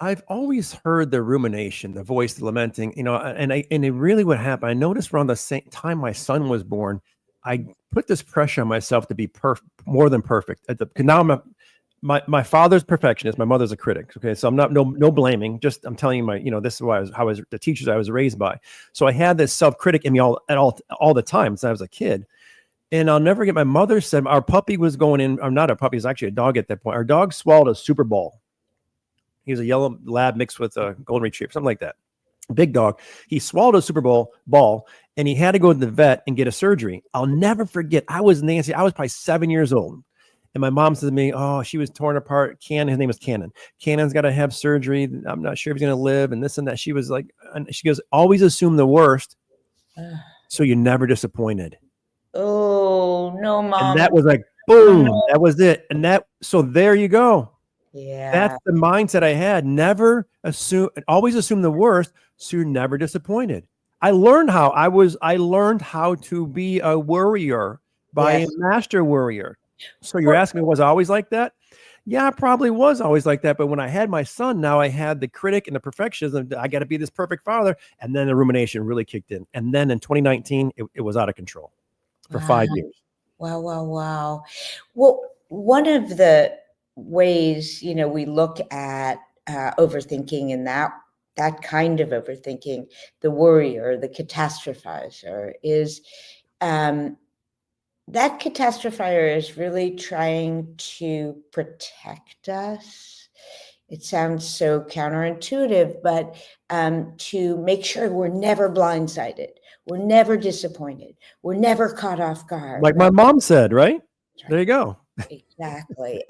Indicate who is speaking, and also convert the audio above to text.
Speaker 1: I've always heard the rumination, the voice, the lamenting, and it really what happened. I noticed around the same time my son was born, I put this pressure on myself to be more than perfect. 'Cause now my father's perfectionist, my mother's a critic. Okay, so I'm not no blaming. Just I'm telling you this is why how I was the teachers I was raised by. So I had this self critic in me all the time since I was a kid. And I'll never get my mother said our puppy was going in, or not a puppy, it was actually a dog at that point. Our dog swallowed a Super Bowl. He was a yellow lab mixed with a golden retriever, something like that. Big dog. He swallowed a Super Bowl ball and he had to go to the vet and get a surgery. I'll never forget. I was Nancy. I was probably 7 years old. And my mom said to me, oh, she was torn apart. His name was Cannon. Cannon's got to have surgery. I'm not sure if he's going to live and this and that. She was like, and she goes, always assume the worst. So you're never disappointed.
Speaker 2: Oh, no, Mom.
Speaker 1: And that was like, boom, that was it. And so there you go.
Speaker 2: Yeah.
Speaker 1: That's the mindset I had. Always assume the worst. So you're never disappointed. I learned how to be a worrier by a master worrier. So you're asking me, was I always like that? Yeah, I probably was always like that. But when I had my son, now I had the critic and the perfectionism. I got to be this perfect father. And then the rumination really kicked in. And then in 2019, it was out of control for 5 years.
Speaker 2: Wow, wow, wow. Well, one of the ways, we look at overthinking and that kind of overthinking, the worrier, the catastrophizer is that catastrophizer is really trying to protect us. It sounds so counterintuitive, but to make sure we're never blindsided, we're never disappointed, we're never caught off guard.
Speaker 1: Like my mom said, right? There you go.
Speaker 2: Exactly.